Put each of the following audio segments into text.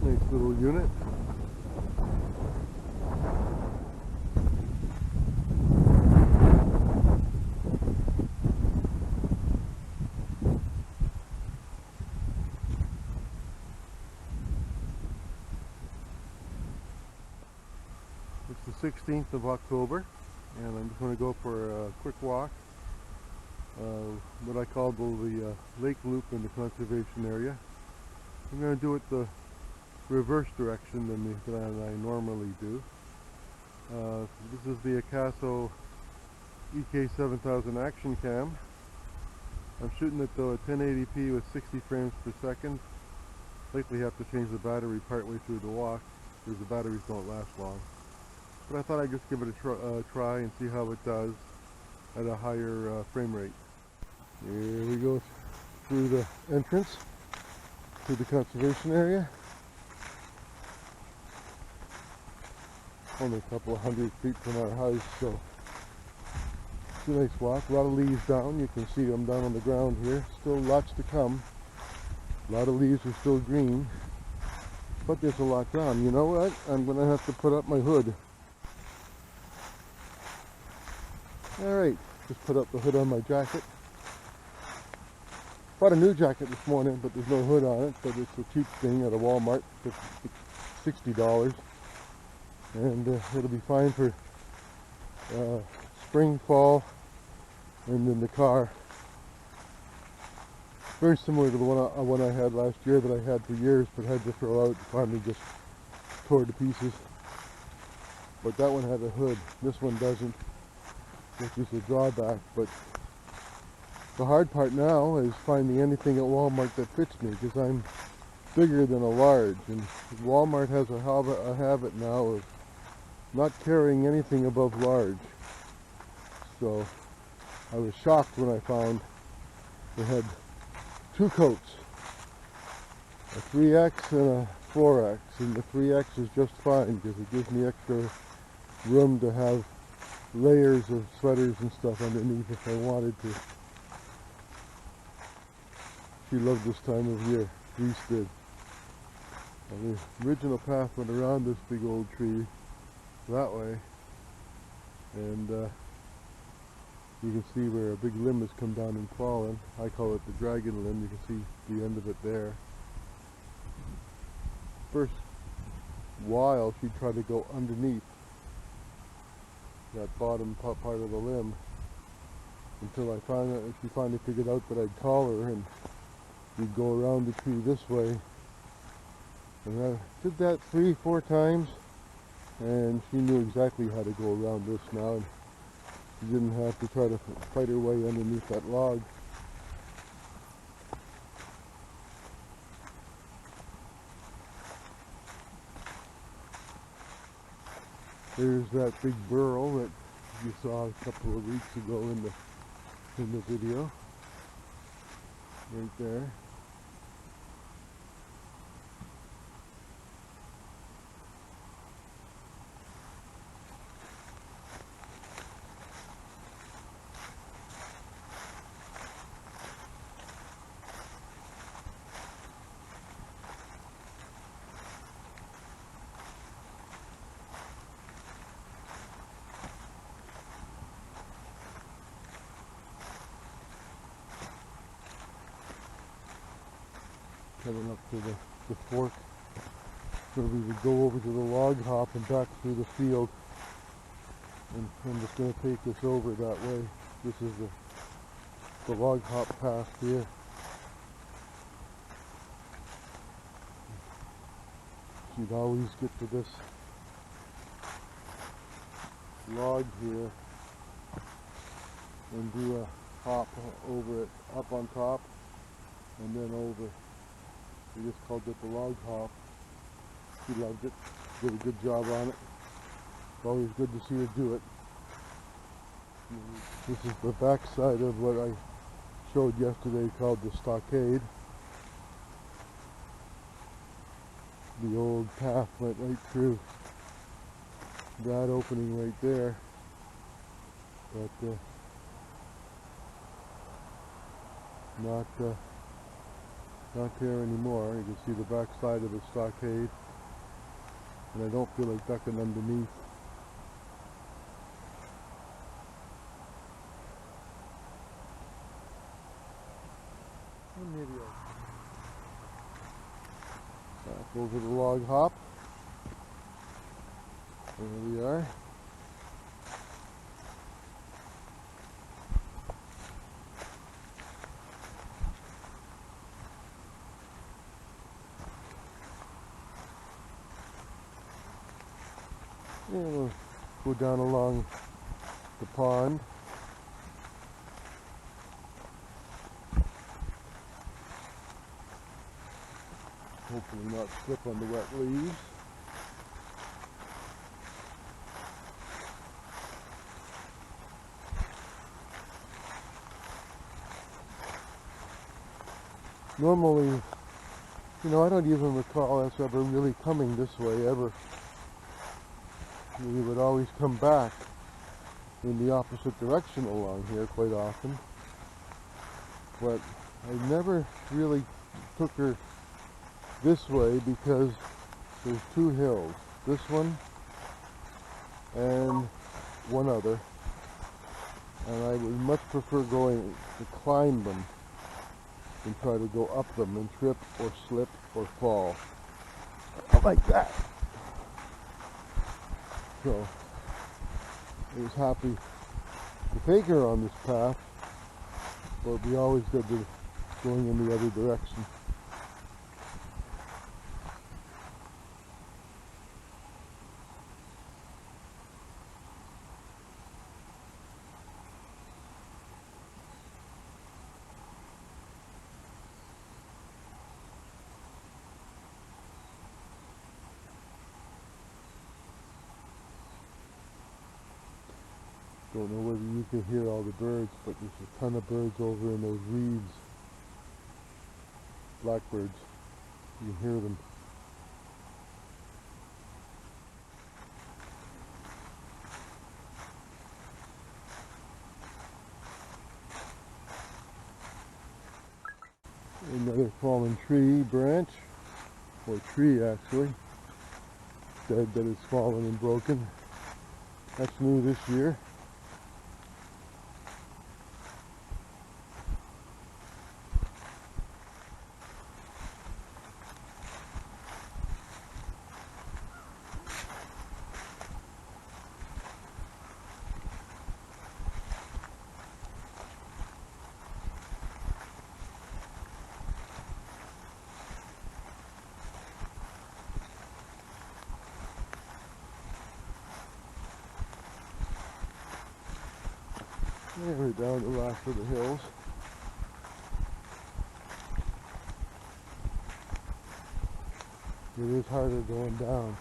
Nice little unit. It's the 16th of October, and I'm just going to go for a quick walk. What I call the lake loop in the conservation area. I'm going to do it the reverse direction than I normally do. This is the Acaso EK7000 Action Cam. I'm shooting it though at 1080p with 60 frames per second. Likely have to change the battery partway through the walk because the batteries don't last long. But I thought I'd just give it a try and see how it does at a higher frame rate. Here we go through the entrance to the conservation area. Only a couple of 100 feet from our house, so it's a nice walk. A lot of leaves down. You can see them down on the ground here. Still lots to come. A lot of leaves are still green, but there's a lot down. You know what? I'm going to have to put up my hood. Alright, just put up the hood on my jacket. Bought a new jacket this morning, but there's no hood on it, but it's a cheap thing at a Walmart for $60. And it'll be fine for spring, fall, and in the car. Very similar to the one I had last year that I had for years, but had to throw out and finally just tore to pieces. But that one had a hood. This one doesn't, which is a drawback. But the hard part now is finding anything at Walmart that fits me, because I'm bigger than a large, and Walmart has a habit now of not carrying anything above large. So I was shocked when I found they had two coats, a 3X and a 4X, and the 3X is just fine because it gives me extra room to have layers of sweaters and stuff underneath if I wanted to. She loved this time of year. Reese did. And the original path went around this big old tree that way, and you can see where a big limb has come down and fallen. I call it the dragon limb. You can see the end of it there. First while she tried to go underneath that bottom part of the limb, until she finally figured out that I'd call her and we'd go around the tree this way. And I did that 3-4 times, and she knew exactly how to go around this now, and she didn't have to try to fight her way underneath that log. There's that big burrow that you saw a couple of weeks ago in the video. Right there. Heading up to the fork where we would go over to the log hop and back through the field, and I'm just going to take us over that way. This is the log hop path here. You'd always get to this log here and do a hop over it, up on top and then over. We just called it the log hop. She loved it, did a good job on it. It's always good to see her do it. This is the back side of what I showed yesterday called the stockade. The old path went right through that opening right there. But Not there anymore. You can see the back side of the stockade, and I don't feel like ducking underneath. An idiot. Back over the log hop. There we are. And we'll go down along the pond. Hopefully not slip on the wet leaves. Normally, I don't even recall us ever really coming this way ever. We would always come back in the opposite direction along here quite often. But I never really took her this way because there's two hills. This one and one other. And I would much prefer going to climb them than try to go up them and trip or slip or fall. Like that. So I was happy to take her on this path, but we always did the going in the other direction. Don't know whether you can hear all the birds, but there's a ton of birds over in those reeds. Blackbirds. You can hear them. Another fallen tree branch, or tree actually, dead that is fallen and broken. That's new this year. Yeah, we're down the last of the hills. It is harder going down,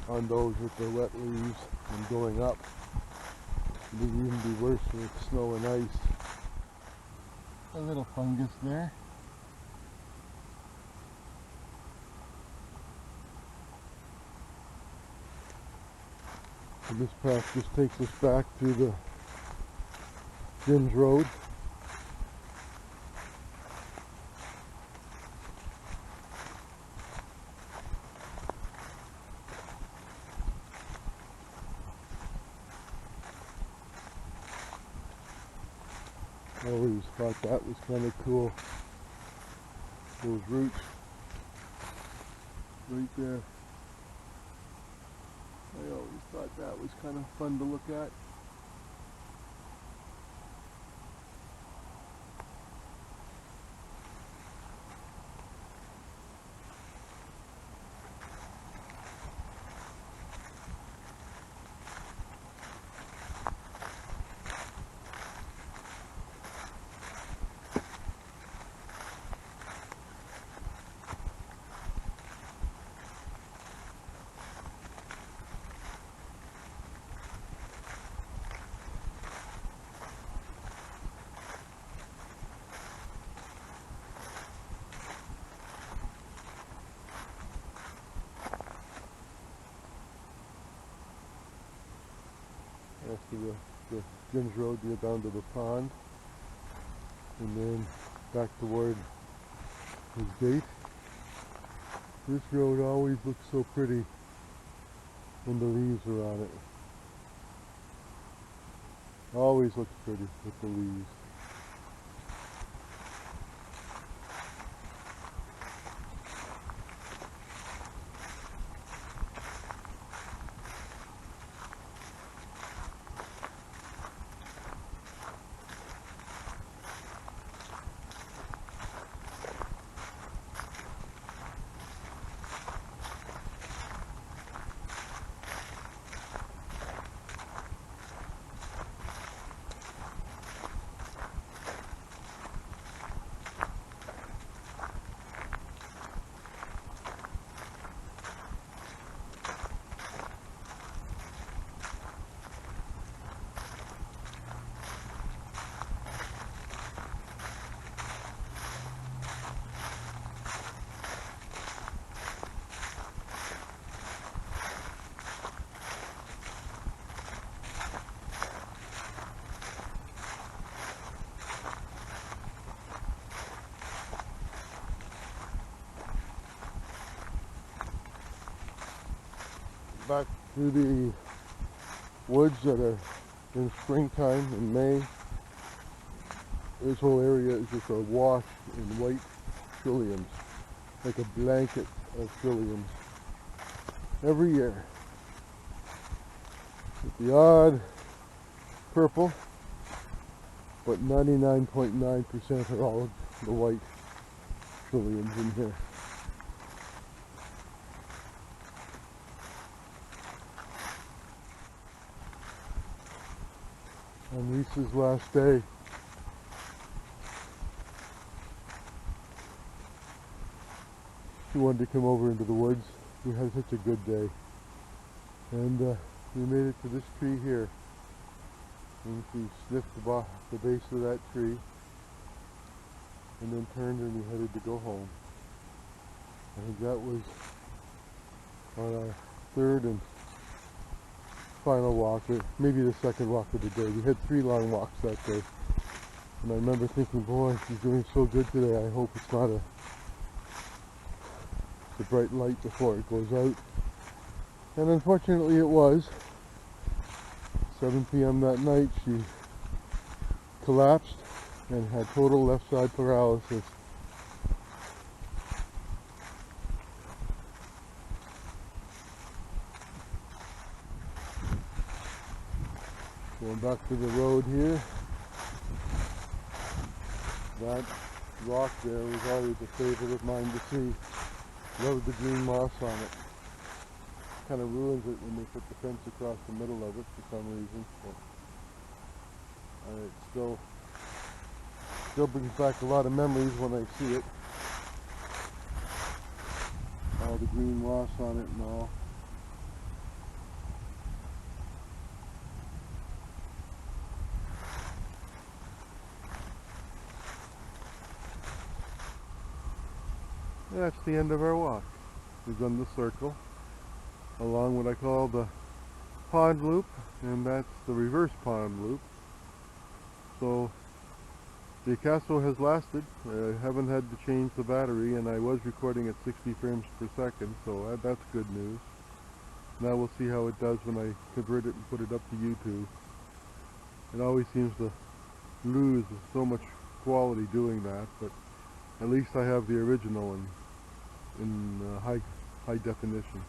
on those with the wet leaves and going up. It would even be worse with snow and ice. A little fungus there. And this path just takes us back to the Jim's Road. I always thought that was kind of cool. Those roots right there. I always thought that was kind of fun to look at. After the Jim's Road, you go down to the pond, and then back toward his gate. This road always looks so pretty when the leaves are on it. Always looks pretty with the leaves. Back to the woods that are in springtime in May. This whole area is just awash in white trilliums, like a blanket of trilliums every year. With the odd purple, but 99.9% are all of the white trilliums in here. On Lisa's last day, she wanted to come over into the woods. We had such a good day. And we made it to this tree here. And she sniffed the base of that tree and then turned and we headed to go home. I think that was on our third and final walk, or maybe the second walk of the day. We had 3 long walks that day. And I remember thinking, boy, she's doing so good today. I hope it's not a bright light before it goes out. And unfortunately it was. 7 p.m. that night she collapsed and had total left side paralysis. Going back to the road here. That rock there was always a favorite of mine to see. Loved the green moss on it. Kind of ruins it when they put the fence across the middle of it for some reason. But it still brings back a lot of memories when I see it. All the green moss on it and all. That's the end of our walk. We've done the circle along what I call the pond loop, and that's the reverse pond loop. So the Picasso has lasted. I haven't had to change the battery, and I was recording at 60 frames per second, so that's good news. Now we'll see how it does when I convert it and put it up to YouTube. It always seems to lose so much quality doing that, but at least I have the original in high definition.